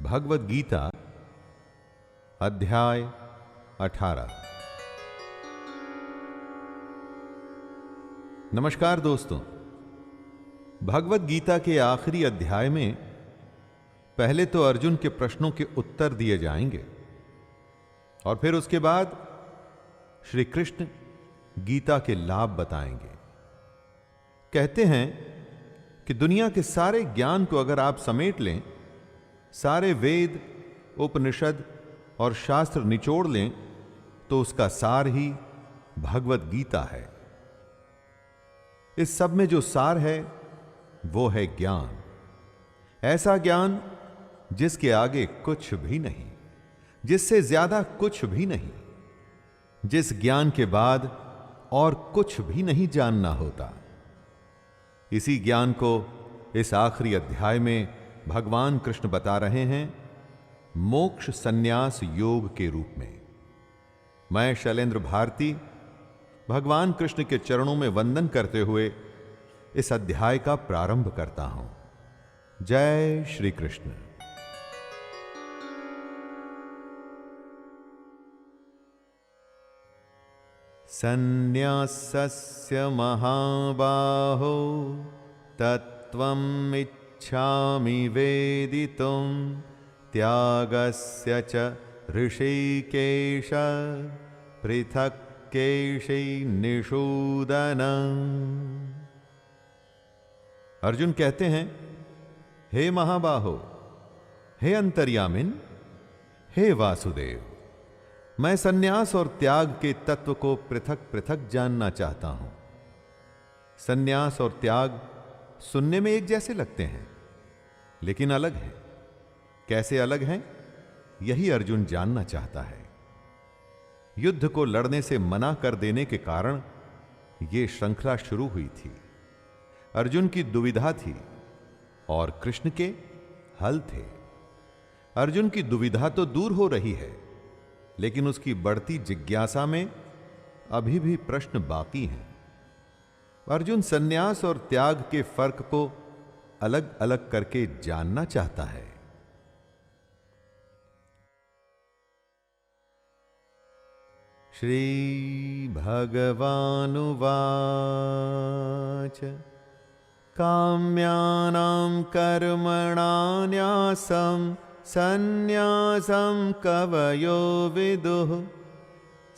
भगवद गीता अध्याय 18। नमस्कार दोस्तों, भगवद गीता के आखिरी अध्याय में पहले तो अर्जुन के प्रश्नों के उत्तर दिए जाएंगे और फिर उसके बाद श्री कृष्ण गीता के लाभ बताएंगे। कहते हैं कि दुनिया के सारे ज्ञान को अगर आप समेट लें, सारे वेद, उपनिषद और शास्त्र निचोड़ लें, तो उसका सार ही भगवद गीता है। इस सब में जो सार है वो है ज्ञान। ऐसा ज्ञान जिसके आगे कुछ भी नहीं, जिससे ज्यादा कुछ भी नहीं, जिस ज्ञान के बाद और कुछ भी नहीं जानना होता। इसी ज्ञान को इस आखिरी अध्याय में भगवान कृष्ण बता रहे हैं मोक्ष संन्यास योग के रूप में। मैं शैलेंद्र भारती भगवान कृष्ण के चरणों में वंदन करते हुए इस अध्याय का प्रारंभ करता हूं। जय श्री कृष्ण। संन्यासस्य महाबाहो तत्त्वम् इच्छामि वेदितुं त्यागस्य च ऋषिकेश पृथक् केशै निषूदन। अर्जुन कहते हैं, हे महाबाहो, हे अंतर्यामिन, हे वासुदेव, मैं सन्यास और त्याग के तत्व को पृथक पृथक जानना चाहता हूं। सन्यास और त्याग सुनने में एक जैसे लगते हैं, लेकिन अलग हैं। कैसे अलग हैं, यही अर्जुन जानना चाहता है। युद्ध को लड़ने से मना कर देने के कारण यह श्रृंखला शुरू हुई थी। अर्जुन की दुविधा थी और कृष्ण के हल थे। अर्जुन की दुविधा तो दूर हो रही है, लेकिन उसकी बढ़ती जिज्ञासा में अभी भी प्रश्न बाकी हैं। अर्जुन सन्यास और त्याग के फर्क को अलग अलग करके जानना चाहता है। श्री भगवानुवाच काम्यानां कर्मणान्यासं सन्न्यासं कवयो विदुः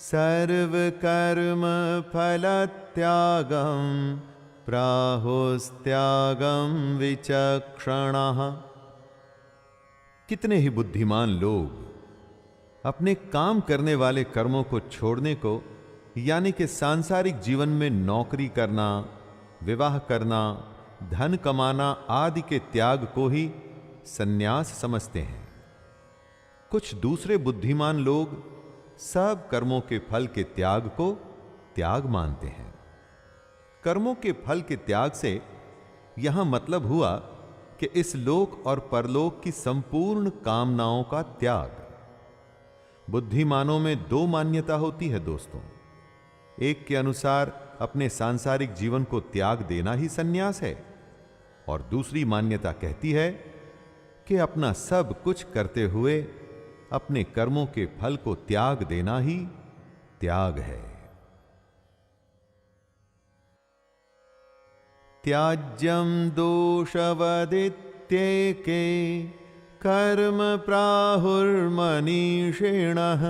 सर्वकर्म फलत्यागं प्राहुस्त्यागं विचक्षणः। कितने ही बुद्धिमान लोग अपने काम करने वाले कर्मों को छोड़ने को, यानी कि सांसारिक जीवन में नौकरी करना, विवाह करना, धन कमाना आदि के त्याग को ही सन्यास समझते हैं। कुछ दूसरे बुद्धिमान लोग सब कर्मों के फल के त्याग को त्याग मानते हैं। कर्मों के फल के त्याग से यहां मतलब हुआ कि इस लोक और परलोक की संपूर्ण कामनाओं का त्याग। बुद्धिमानों में दो मान्यता होती है दोस्तों। एक के अनुसार अपने सांसारिक जीवन को त्याग देना ही सन्यास है, और दूसरी मान्यता कहती है कि अपना सब कुछ करते हुए अपने कर्मों के फल को त्याग देना ही त्याग है। त्याज्यं दोषवदित्येके कर्म प्राहुर्मनीषिणः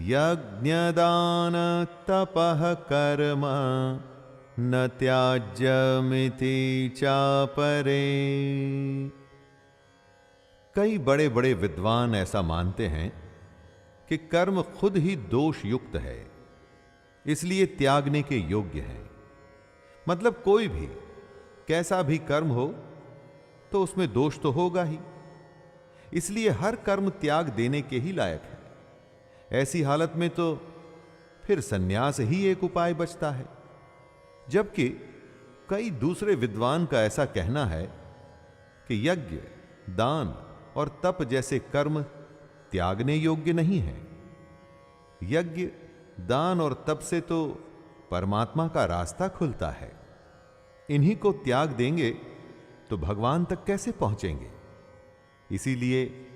यज्ञदान तपः कर्म न त्याज्यमिति चापरे। कई बड़े बड़े विद्वान ऐसा मानते हैं कि कर्म खुद ही दोष युक्त है, इसलिए त्यागने के योग्य है। मतलब कोई भी कैसा भी कर्म हो तो उसमें दोष तो होगा ही, इसलिए हर कर्म त्याग देने के ही लायक है। ऐसी हालत में तो फिर सन्यास ही एक उपाय बचता है। जबकि कई दूसरे विद्वान का ऐसा कहना है कि यज्ञ, दान और तप जैसे कर्म त्यागने योग्य नहीं है। यज्ञ, दान और तप से तो परमात्मा का रास्ता खुलता है। इन्हीं को त्याग देंगे तो भगवान तक कैसे पहुंचेंगे? इसीलिए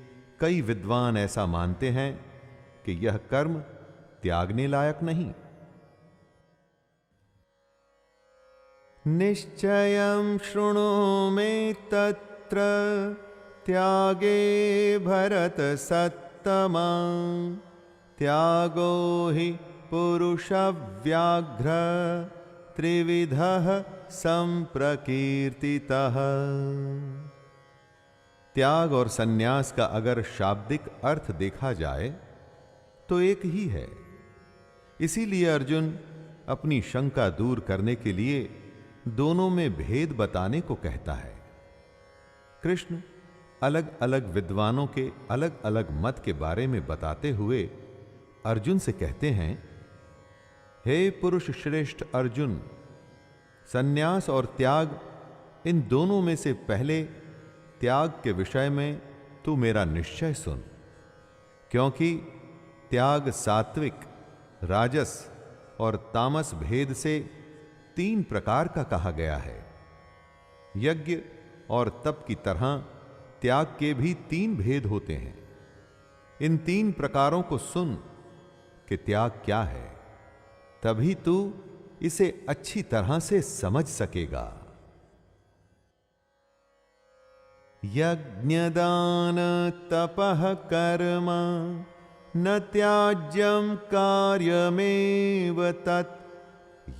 कई विद्वान ऐसा मानते हैं कि यह कर्म त्यागने लायक नहीं। निश्चयं शृणु मे तत्र त्यागे भरत सत्तमा, त्यागो हि पुरुष व्याघ्र त्रिविधः संप्रकीर्तितः। त्याग और सन्यास का अगर शाब्दिक अर्थ देखा जाए तो एक ही है। इसीलिए अर्जुन अपनी शंका दूर करने के लिए दोनों में भेद बताने को कहता है। कृष्ण अलग अलग विद्वानों के अलग अलग मत के बारे में बताते हुए अर्जुन से कहते हैं, हे पुरुष श्रेष्ठ अर्जुन, सन्यास और त्याग इन दोनों में से पहले त्याग के विषय में तू मेरा निश्चय सुन, क्योंकि त्याग सात्विक, राजस और तामस भेद से 3 प्रकार का कहा गया है। यज्ञ और तप की तरह त्याग के भी 3 भेद होते हैं। इन 3 प्रकारों को सुन कि त्याग क्या है, तभी तू इसे अच्छी तरह से समझ सकेगा। यज्ञदान तपः कर्म न त्याज्यं कार्यमेव तत्,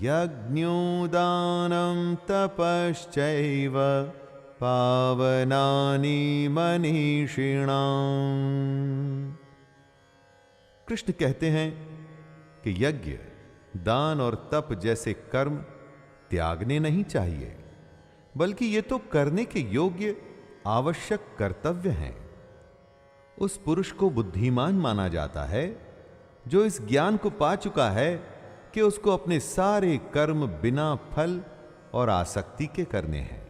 यज्ञोदानं तपश्चैव पावनानि मनीषिणाम्। कृष्ण कहते हैं कि यज्ञ, दान और तप जैसे कर्म त्यागने नहीं चाहिए, बल्कि ये तो करने के योग्य आवश्यक कर्तव्य हैं। उस पुरुष को बुद्धिमान माना जाता है जो इस ज्ञान को पा चुका है कि उसको अपने सारे कर्म बिना फल और आसक्ति के करने हैं।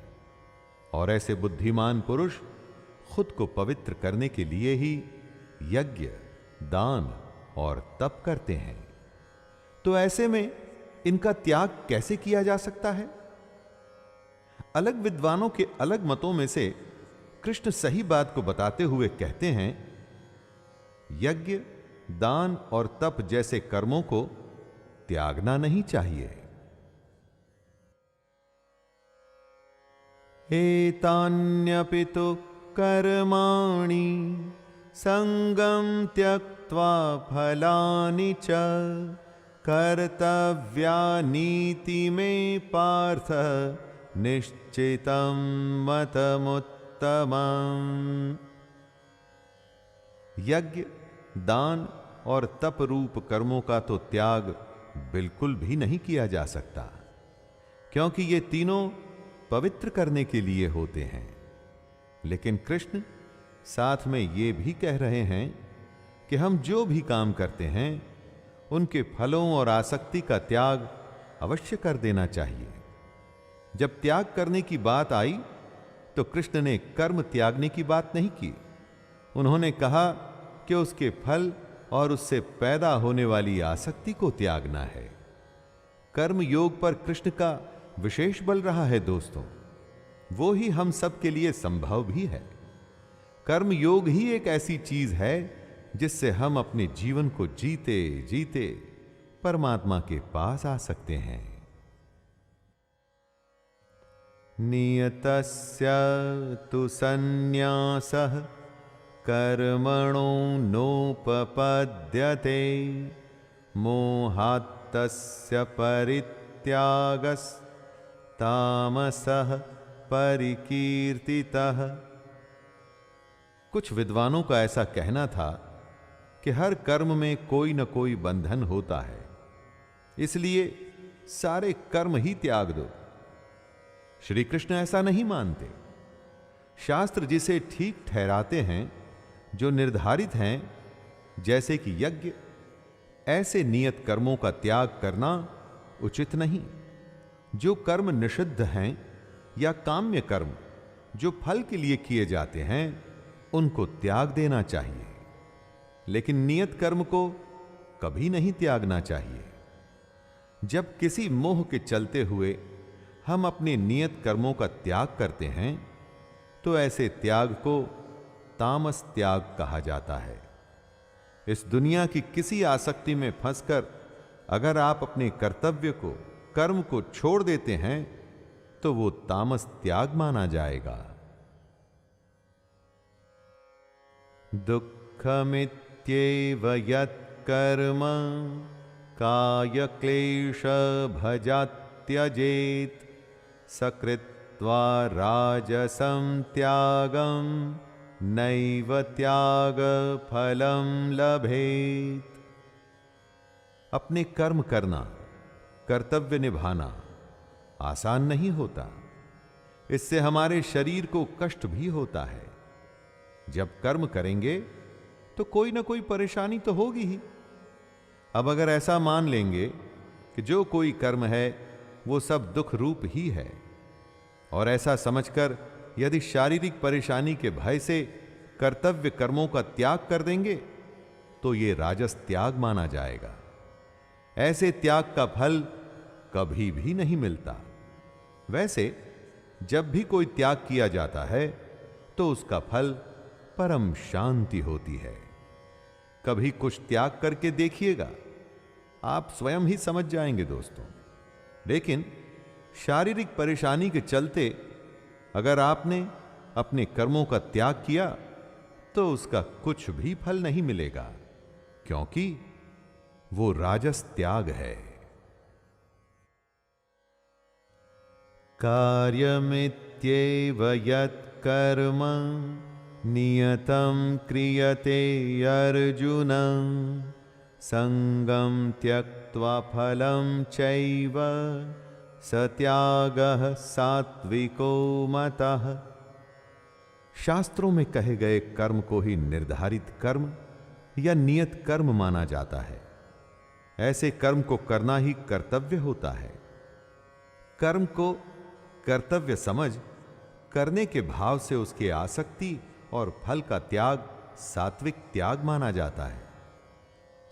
और ऐसे बुद्धिमान पुरुष खुद को पवित्र करने के लिए ही यज्ञ, दान और तप करते हैं। तो ऐसे में इनका त्याग कैसे किया जा सकता है? अलग विद्वानों के अलग मतों में से कृष्ण सही बात को बताते हुए कहते हैं, यज्ञ, दान और तप जैसे कर्मों को त्यागना नहीं चाहिए। एतान्यपि तु कर्माणि संगं त्यक्त्वा फलानि च कर्तव्यानीति मे पार्थ निश्चितं मतमुत्तमम्। यज्ञ, दान और तप रूप कर्मों का तो त्याग बिल्कुल भी नहीं किया जा सकता, क्योंकि ये तीनों पवित्र करने के लिए होते हैं। लेकिन कृष्ण साथ में ये भी कह रहे हैं कि हम जो भी काम करते हैं उनके फलों और आसक्ति का त्याग अवश्य कर देना चाहिए। जब त्याग करने की बात आई तो कृष्ण ने कर्म त्यागने की बात नहीं की। उन्होंने कहा कि उसके फल और उससे पैदा होने वाली आसक्ति को त्यागना है। कर्म योग पर कृष्ण का विशेष बल रहा है दोस्तों। वो ही हम सब के लिए संभव भी है। कर्म योग ही एक ऐसी चीज है जिससे हम अपने जीवन को जीते जीते परमात्मा के पास आ सकते हैं। नियतस्य तु सन्न्यासः कर्मणो नोपपद्यते मोहात्तस्य परित्यागस्तामसः परिकीर्तितः। कुछ विद्वानों का ऐसा कहना था कि हर कर्म में कोई न कोई बंधन होता है, इसलिए सारे कर्म ही त्याग दो। श्री कृष्ण ऐसा नहीं मानते। शास्त्र जिसे ठीक ठहराते हैं, जो निर्धारित हैं, जैसे कि यज्ञ, ऐसे नियत कर्मों का त्याग करना उचित नहीं। जो कर्म निषिद्ध हैं या काम्य कर्म जो फल के लिए किए जाते हैं, उनको त्याग देना चाहिए, लेकिन नियत कर्म को कभी नहीं त्यागना चाहिए। जब किसी मोह के चलते हुए हम अपने नियत कर्मों का त्याग करते हैं, तो ऐसे त्याग को तामस त्याग कहा जाता है। इस दुनिया की किसी आसक्ति में फंसकर अगर आप अपने कर्तव्य को, कर्म को छोड़ देते हैं तो वो तामस त्याग माना जाएगा। दुःखमित्येव यत्कर्म काय क्लेश भजात् त्यजेत् सकृत्वा राजसं त्यागं नैव त्याग फलं लभेत्। अपने कर्म करना, कर्तव्य निभाना आसान नहीं होता। इससे हमारे शरीर को कष्ट भी होता है। जब कर्म करेंगे तो कोई ना कोई परेशानी तो होगी ही। अब अगर ऐसा मान लेंगे कि जो कोई कर्म है वो सब दुख रूप ही है, और ऐसा समझकर यदि शारीरिक परेशानी के भय से कर्तव्य कर्मों का त्याग कर देंगे तो ये राजस त्याग माना जाएगा। ऐसे त्याग का फल कभी भी नहीं मिलता। वैसे जब भी कोई त्याग किया जाता है तो उसका फल परम शांति होती है। कभी कुछ त्याग करके देखिएगा, आप स्वयं ही समझ जाएंगे दोस्तों। लेकिन शारीरिक परेशानी के चलते अगर आपने अपने कर्मों का त्याग किया तो उसका कुछ भी फल नहीं मिलेगा, क्योंकि वो राजस त्याग है। कार्यमित्येव यत्कर्म नियतं क्रियते अर्जुन संगं त्यक्त्वा फलं चैव सत्यागः सात्विको मतः। शास्त्रों में कहे गए कर्म को ही निर्धारित कर्म या नियत कर्म माना जाता है। ऐसे कर्म को करना ही कर्तव्य होता है। कर्म को कर्तव्य समझ करने के भाव से उसके आसक्ति और फल का त्याग सात्विक त्याग माना जाता है।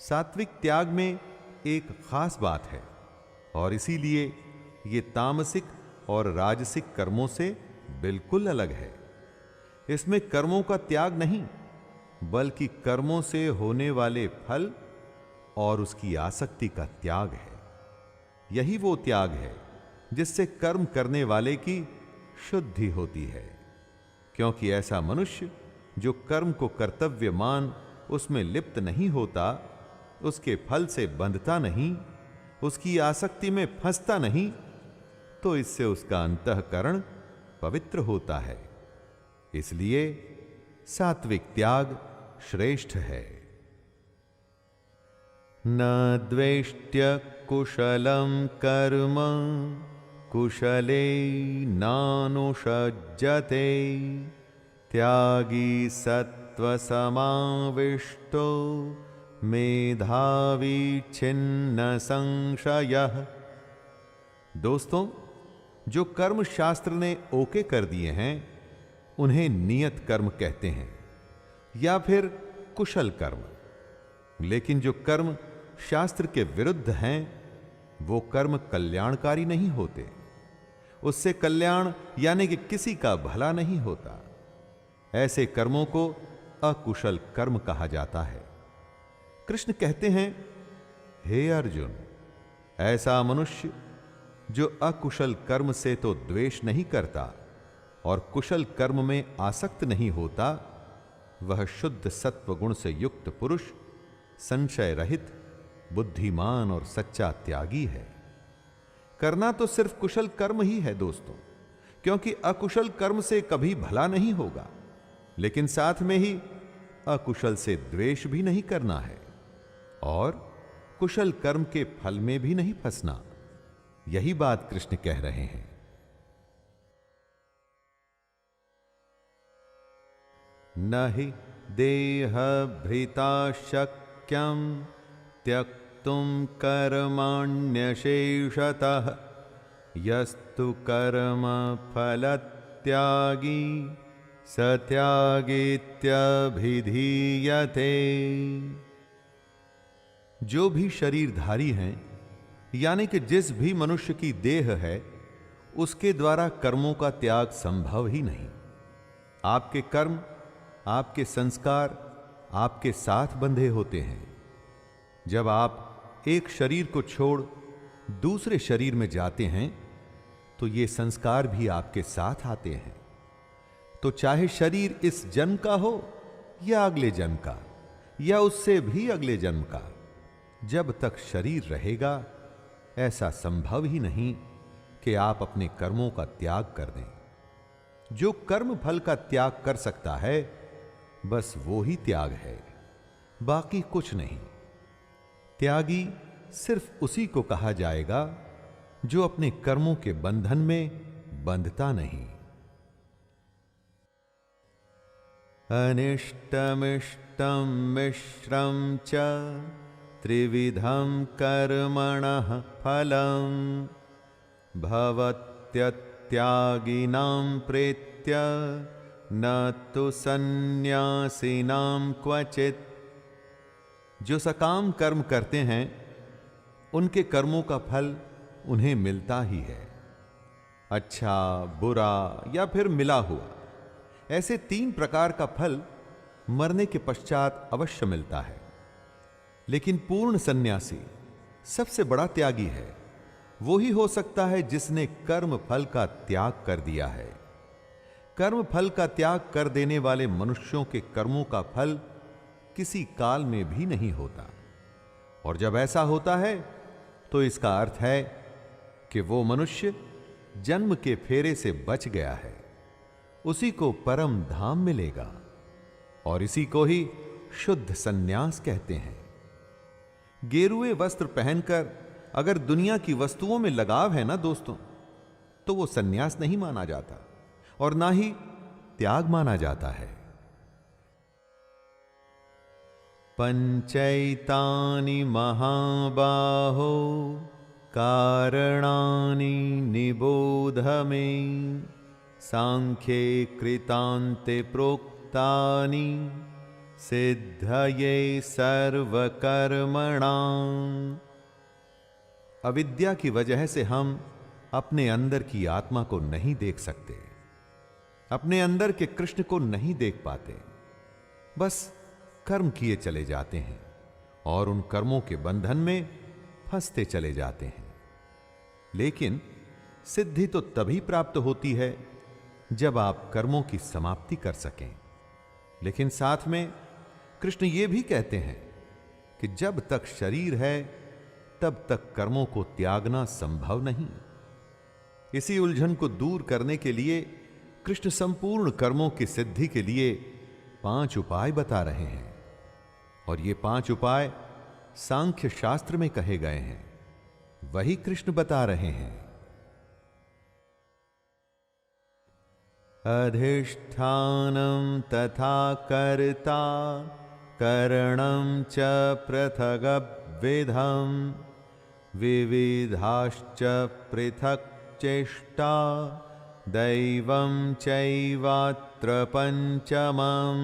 सात्विक त्याग में एक खास बात है, और इसीलिए ये तामसिक और राजसिक कर्मों से बिल्कुल अलग है। इसमें कर्मों का त्याग नहीं, बल्कि कर्मों से होने वाले फल और उसकी आसक्ति का त्याग है। यही वो त्याग है जिससे कर्म करने वाले की शुद्धि होती है। क्योंकि ऐसा मनुष्य जो कर्म को कर्तव्य मान उसमें लिप्त नहीं होता, उसके फल से बंधता नहीं, उसकी आसक्ति में फंसता नहीं, तो इससे उसका अंतःकरण पवित्र होता है। इसलिए सात्विक त्याग श्रेष्ठ है। न द्वेष्ट्य कुशलं कर्म कुशले नानुषज्जते त्यागी सत्वसमाविष्टो मेधावी छिन्न संशयः। दोस्तों, जो कर्म शास्त्र ने ओके कर दिए हैं उन्हें नियत कर्म कहते हैं या फिर कुशल कर्म। लेकिन जो कर्म शास्त्र के विरुद्ध हैं वो कर्म कल्याणकारी नहीं होते। उससे कल्याण यानी कि किसी का भला नहीं होता। ऐसे कर्मों को अकुशल कर्म कहा जाता है। कृष्ण कहते हैं, हे अर्जुन, ऐसा मनुष्य जो अकुशल कर्म से तो द्वेष नहीं करता और कुशल कर्म में आसक्त नहीं होता, वह शुद्ध सत्व गुण से युक्त पुरुष, संशय रहित, बुद्धिमान और सच्चा त्यागी है। करना तो सिर्फ कुशल कर्म ही है दोस्तों, क्योंकि अकुशल कर्म से कभी भला नहीं होगा। लेकिन साथ में ही अकुशल से द्वेष भी नहीं करना है और कुशल कर्म के फल में भी नहीं फंसना। यही बात कृष्ण कह रहे हैं। न हि देहभृता शक्यं त्यक्तुं कर्माण्यशेषतः यस्तु कर्म फलत्यागी स त्यागेत्यभिधीयते। जो भी शरीरधारी हैं, यानी कि जिस भी मनुष्य की देह है, उसके द्वारा कर्मों का त्याग संभव ही नहीं। आपके कर्म आपके संस्कार आपके साथ बंधे होते हैं। जब आप एक शरीर को छोड़ दूसरे शरीर में जाते हैं तो ये संस्कार भी आपके साथ आते हैं। तो चाहे शरीर इस जन्म का हो या अगले जन्म का या उससे भी अगले जन्म का, जब तक शरीर रहेगा ऐसा संभव ही नहीं कि आप अपने कर्मों का त्याग कर दें। जो कर्म फल का त्याग कर सकता है बस वो ही त्याग है, बाकी कुछ नहीं। त्यागी सिर्फ उसी को कहा जाएगा जो अपने कर्मों के बंधन में बंधता नहीं। अनिष्टमिष्टं मिश्रं च त्रिविधं कर्मणः फलं भवत्यत्यागिनां प्रेत्य न तु सन्न्यासिनां क्वचित्। जो सकाम कर्म करते हैं उनके कर्मों का फल उन्हें मिलता ही है, अच्छा बुरा या फिर मिला हुआ। ऐसे 3 प्रकार का फल मरने के पश्चात अवश्य मिलता है। लेकिन पूर्ण सन्यासी सबसे बड़ा त्यागी है। वो ही हो सकता है जिसने कर्म फल का त्याग कर दिया है। कर्म फल का त्याग कर देने वाले मनुष्यों के कर्मों का फल किसी काल में भी नहीं होता। और जब ऐसा होता है तो इसका अर्थ है कि वो मनुष्य जन्म के फेरे से बच गया है। उसी को परम धाम मिलेगा और इसी को ही शुद्ध सन्यास कहते हैं। गेरुए वस्त्र पहनकर अगर दुनिया की वस्तुओं में लगाव है ना दोस्तों, तो वो सन्यास नहीं माना जाता और ना ही त्याग माना जाता है। पंचैतानि महाबाहो कारणानि निबोध मे सांख्ये कृतान्ते प्रोक्तानि सिद्धये सर्वकर्मणाम्। अविद्या की वजह से हम अपने अंदर की आत्मा को नहीं देख सकते, अपने अंदर के कृष्ण को नहीं देख पाते। बस कर्म किए चले जाते हैं और उन कर्मों के बंधन में फंसते चले जाते हैं। लेकिन सिद्धि तो तभी प्राप्त होती है जब आप कर्मों की समाप्ति कर सकें। लेकिन साथ में कृष्ण ये भी कहते हैं कि जब तक शरीर है तब तक कर्मों को त्यागना संभव नहीं। इसी उलझन को दूर करने के लिए कृष्ण संपूर्ण कर्मों की सिद्धि के लिए 5 उपाय बता रहे हैं। और ये 5 उपाय सांख्य शास्त्र में कहे गए हैं, वही कृष्ण बता रहे हैं। अधिष्ठानं तथा कर्ता करणं च पृथग्विधं विविधाश्च पृथक् चेष्टा दैवं चैवात्र पंचमम्।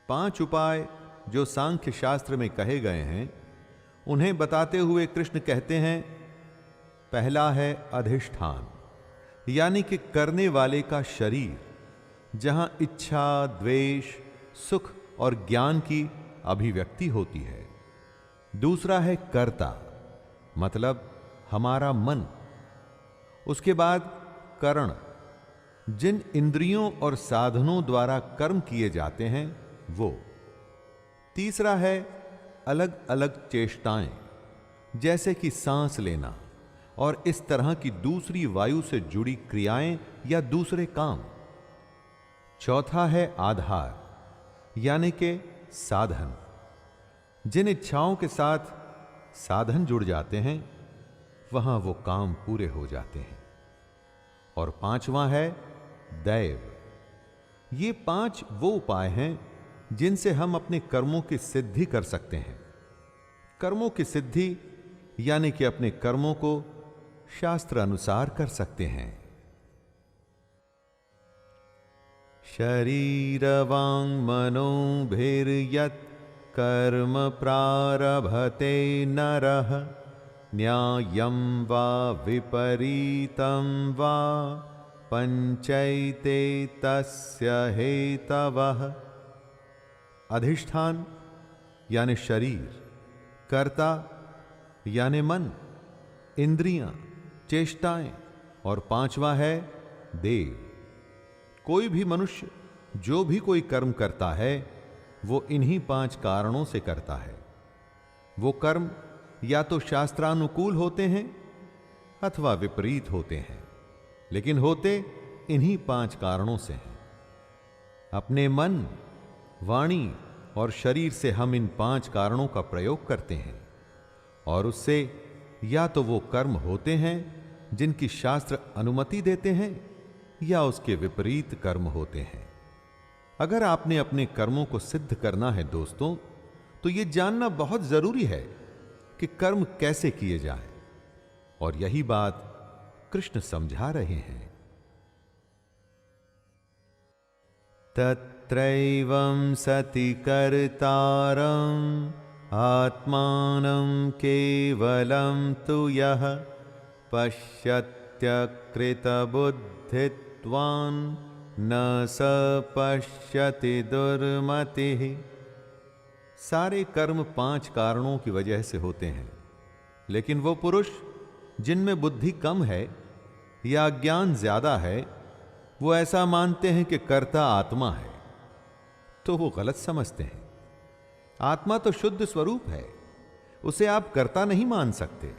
5 उपाय जो सांख्य शास्त्र में कहे गए हैं उन्हें बताते हुए कृष्ण कहते हैं, पहला है अधिष्ठान, यानी कि करने वाले का शरीर, जहां इच्छा, द्वेष, सुख और ज्ञान की अभिव्यक्ति होती है। दूसरा है कर्ता, मतलब हमारा मन। उसके बाद करण, जिन इंद्रियों और साधनों द्वारा कर्म किए जाते हैं वो। तीसरा है अलग अलग चेष्टाएं, जैसे कि सांस लेना और इस तरह की दूसरी वायु से जुड़ी क्रियाएं या दूसरे काम। चौथा है आधार, यानी कि साधन। जिन इच्छाओं के साथ साधन जुड़ जाते हैं वहां वो काम पूरे हो जाते हैं। और 5वां है दैव। ये 5 वो उपाय हैं जिनसे हम अपने कर्मों की सिद्धि कर सकते हैं। कर्मों की सिद्धि यानी कि अपने कर्मों को शास्त्र अनुसार कर सकते हैं। शरीरवांग मनोभिर्यत् कर्म प्रारभते नरः न्यायं वा विपरीतं वा पंचैते तस्य हेतवः। अधिष्ठान यानी शरीर, कर्ता यानी मन, इंद्रियां, चेष्टाएं और पांचवा है देव। कोई भी मनुष्य जो भी कोई कर्म करता है वो इन्हीं 5 कारणों से करता है। वो कर्म या तो शास्त्रानुकूल होते हैं अथवा विपरीत होते हैं, लेकिन होते इन्हीं 5 कारणों से हैं। अपने मन, वाणी और शरीर से हम इन 5 कारणों का प्रयोग करते हैं और उससे या तो वो कर्म होते हैं जिनकी शास्त्र अनुमति देते हैं या उसके विपरीत कर्म होते हैं। अगर आपने अपने कर्मों को सिद्ध करना है दोस्तों, तो यह जानना बहुत जरूरी है कि कर्म कैसे किए जाएं, और यही बात कृष्ण समझा रहे हैं। तत्रैवं सति कर्तारम् आत्मानं केवलं तु यः पश्यत्यकृतबुद्धित्वान् न स पश्यति दुर्मतिः। सारे कर्म 5 कारणों की वजह से होते हैं, लेकिन वो पुरुष जिनमें बुद्धि कम है या ज्ञान ज्यादा है, वो ऐसा मानते हैं कि कर्ता आत्मा है, तो वो गलत समझते हैं। आत्मा तो शुद्ध स्वरूप है, उसे आप कर्ता नहीं मान सकते।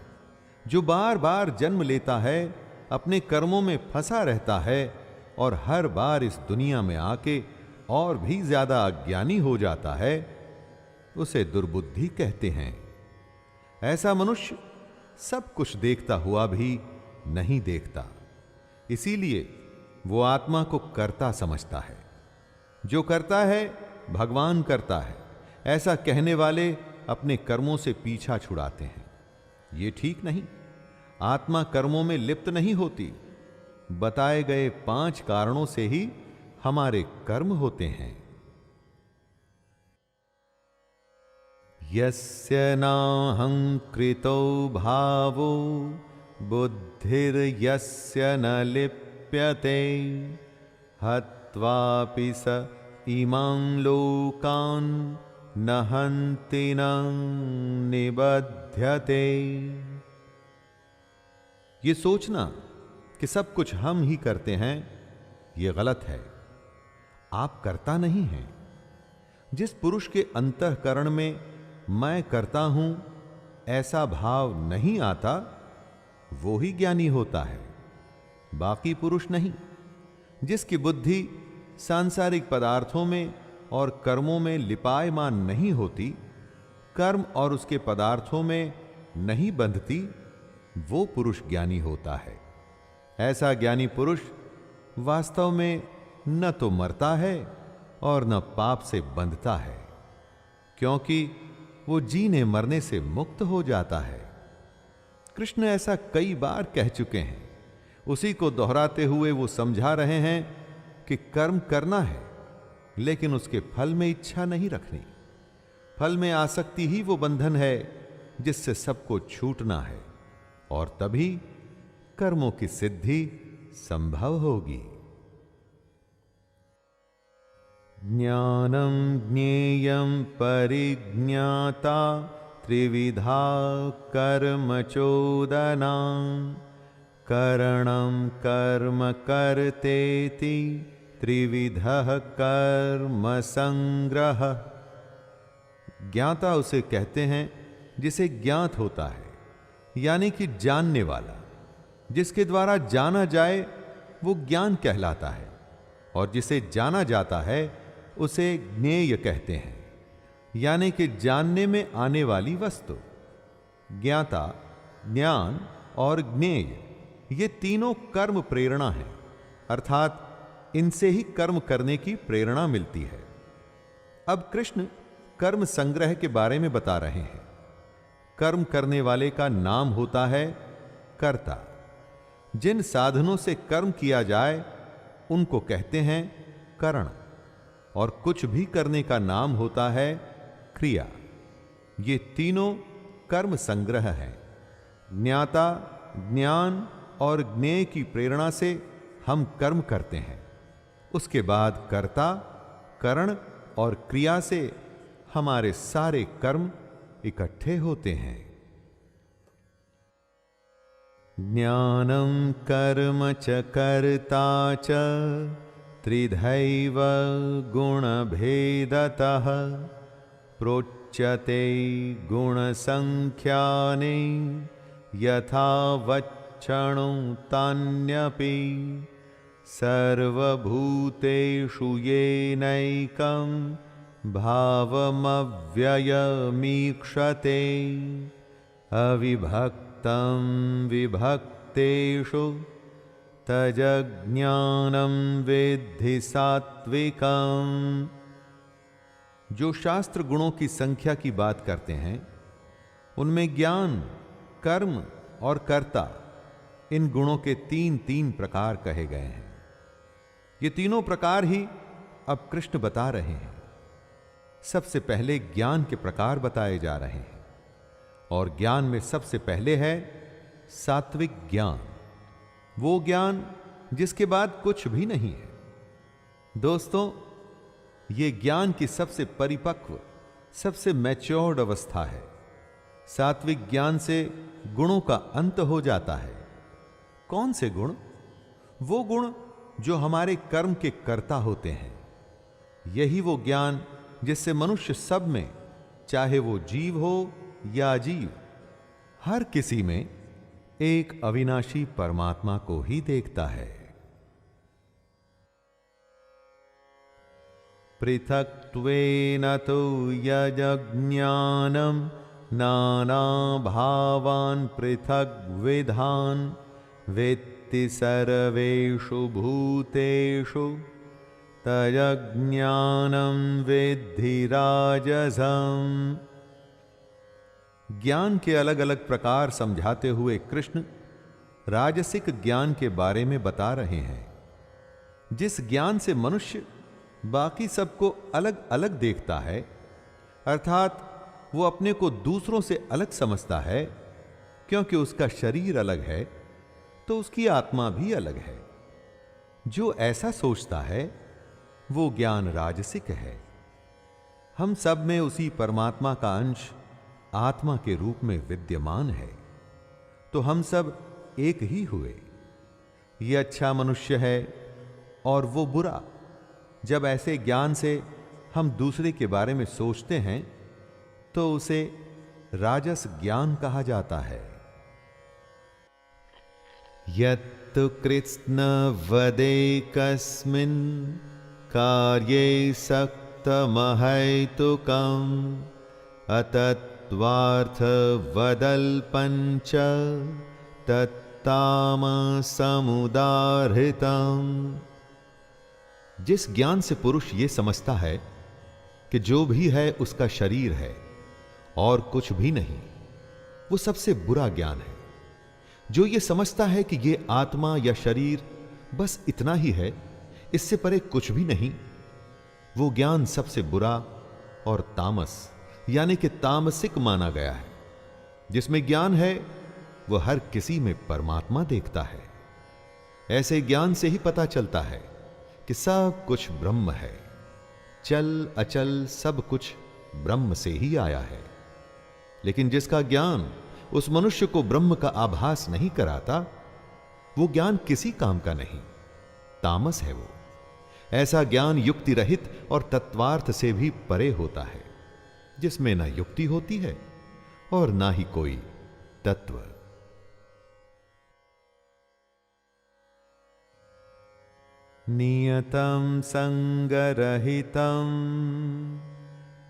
जो बार बार जन्म लेता है, अपने कर्मों में फंसा रहता है और हर बार इस दुनिया में आके और भी ज्यादा अज्ञानी हो जाता है, उसे दुर्बुद्धि कहते हैं। ऐसा मनुष्य सब कुछ देखता हुआ भी नहीं देखता, इसीलिए वो आत्मा को कर्ता समझता है। जो करता है भगवान करता है, ऐसा कहने वाले अपने कर्मों से पीछा छुड़ाते हैं। ये ठीक नहीं। आत्मा कर्मों में लिप्त नहीं होती। बताए गए 5 कारणों से ही हमारे कर्म होते हैं। यस्य नाहंकृतो भावो बुद्धिर्यस्य न लिप्यते हत्वापि स इमां लोकान् न हन्ति न निबध्यते। ये सोचना कि सब कुछ हम ही करते हैं, ये गलत है। आप करता नहीं हैं। जिस पुरुष के अंतःकरण में मैं करता हूं ऐसा भाव नहीं आता, वो ही ज्ञानी होता है, बाकी पुरुष नहीं। जिसकी बुद्धि सांसारिक पदार्थों में और कर्मों में लिपायमान नहीं होती, कर्म और उसके पदार्थों में नहीं बंधती, वो पुरुष ज्ञानी होता है। ऐसा ज्ञानी पुरुष वास्तव में न तो मरता है और न पाप से बंधता है, क्योंकि वो जीने मरने से मुक्त हो जाता है। कृष्ण ऐसा कई बार कह चुके हैं। उसी को दोहराते हुए वो समझा रहे हैं कि कर्म करना है, लेकिन उसके फल में इच्छा नहीं रखनी। फल में आसक्ति ही वो बंधन है जिससे सबको छूटना है, और तभी कर्मों की सिद्धि संभव होगी। ज्ञानम ज्ञेयं परिज्ञाता त्रिविधा कर्म चोदना करणं कर्म कर्तेति त्रिविधः कर्म संग्रह। ज्ञाता उसे कहते हैं जिसे ज्ञात होता है, यानी कि जानने वाला। जिसके द्वारा जाना जाए वो ज्ञान कहलाता है, और जिसे जाना जाता है उसे ज्ञेय कहते हैं, यानी कि जानने में आने वाली वस्तु। ज्ञाता, ज्ञान और ज्ञेय ये तीनों कर्म प्रेरणा है, अर्थात इनसे ही कर्म करने की प्रेरणा मिलती है। अब कृष्ण कर्म संग्रह के बारे में बता रहे हैं। कर्म करने वाले का नाम होता है कर्ता। जिन साधनों से कर्म किया जाए उनको कहते हैं करण, और कुछ भी करने का नाम होता है क्रिया। ये तीनों कर्म संग्रह हैं। ज्ञाता, ज्ञान और ज्ञेय की प्रेरणा से हम कर्म करते हैं, उसके बाद कर्ता, करण और क्रिया से हमारे सारे कर्म इकट्ठे होते हैं। ज्ञानम कर्म च कर्ता च त्रिधैव गुणभेदतः प्रोच्यते गुणसंख्याने यथा वक्षणो तान्यपि सर्वभूतेषु येनैकं भावमव्ययमीक्षते अविभक्तं विभक्तेषु तज्ज्ञानं विद्धि सात्विकम्। जो शास्त्र गुणों की संख्या की बात करते हैं, उनमें ज्ञान, कर्म और कर्ता, इन गुणों के तीन तीन प्रकार कहे गए हैं। ये तीनों प्रकार ही अब कृष्ण बता रहे हैं। सबसे पहले ज्ञान के प्रकार बताए जा रहे हैं, और ज्ञान में सबसे पहले है सात्विक ज्ञान, वो ज्ञान जिसके बाद कुछ भी नहीं है। दोस्तों, ये ज्ञान की सबसे परिपक्व, सबसे मैच्योर्ड अवस्था है। सात्विक ज्ञान से गुणों का अंत हो जाता है। कौन से गुण? वो गुण जो हमारे कर्म के कर्ता होते हैं। यही वो ज्ञान जिससे मनुष्य सब में, चाहे वो जीव हो या अजीव, हर किसी में एक अविनाशी परमात्मा को ही देखता है। पृथक्त्वेन तु यज्ञानं नाना भावान् पृथग्विधान् वेत्ति सर्वेषु भूतेषु तज्ज्ञानं विद्धि राजसम्। ज्ञान के अलग अलग प्रकार समझाते हुए कृष्ण राजसिक ज्ञान के बारे में बता रहे हैं। जिस ज्ञान से मनुष्य बाकी सबको अलग अलग देखता है, अर्थात वो अपने को दूसरों से अलग समझता है, क्योंकि उसका शरीर अलग है तो उसकी आत्मा भी अलग है। जो ऐसा सोचता है वो ज्ञान राजसिक है। हम सब में उसी परमात्मा का अंश आत्मा के रूप में विद्यमान है, तो हम सब एक ही हुए। ये अच्छा मनुष्य है और वो बुरा। जब ऐसे ज्ञान से हम दूसरे के बारे में सोचते हैं तो उसे राजस ज्ञान कहा जाता है। यत्तु कृत्स्न वदेकस्मिन् कार्ये सक्तमहैतुकम् अतत्त्वार्थ वदल्पञ्च तत्तामसमुदाहृतम्। जिस ज्ञान से पुरुष ये समझता है कि जो भी है उसका शरीर है और कुछ भी नहीं, वो सबसे बुरा ज्ञान है। जो ये समझता है कि ये आत्मा या शरीर बस इतना ही है, इससे परे कुछ भी नहीं, वो ज्ञान सबसे बुरा और तामस यानी कि तामसिक माना गया है। जिसमें ज्ञान है वो हर किसी में परमात्मा देखता है। ऐसे ज्ञान से ही पता चलता है कि सब कुछ ब्रह्म है। चल अचल सब कुछ ब्रह्म से ही आया है। लेकिन जिसका ज्ञान उस मनुष्य को ब्रह्म का आभास नहीं कराता, वो ज्ञान किसी काम का नहीं, तामस है वो। ऐसा ज्ञान युक्ति रहित और तत्वार्थ से भी परे होता है, जिसमें ना युक्ति होती है और ना ही कोई तत्व। नियतं संगरहितं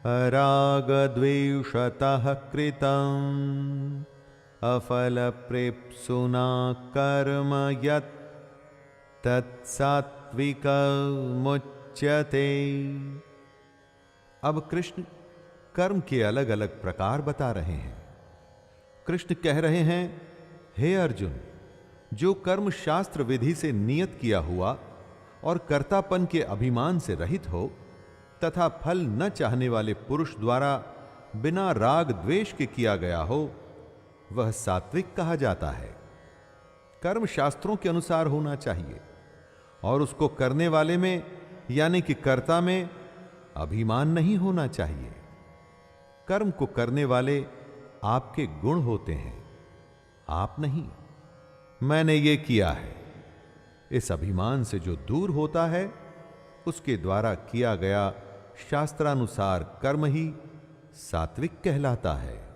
अरागद्वेषतः कृतं अफलप्रेप्सुना कर्म यत् तत्सात्विकमुच्यते। अब कृष्ण कर्म के अलग अलग प्रकार बता रहे हैं। कृष्ण कह रहे हैं, हे अर्जुन, जो कर्म शास्त्र विधि से नियत किया हुआ और कर्तापन के अभिमान से रहित हो तथा फल न चाहने वाले पुरुष द्वारा बिना राग द्वेष के किया गया हो, वह सात्विक कहा जाता है। कर्म शास्त्रों के अनुसार होना चाहिए और उसको करने वाले में यानी कि कर्ता में अभिमान नहीं होना चाहिए। कर्म को करने वाले आपके गुण होते हैं, आप नहीं। मैंने ये किया है, इस अभिमान से जो दूर होता है उसके द्वारा किया गया शास्त्रानुसार कर्म ही सात्विक कहलाता है।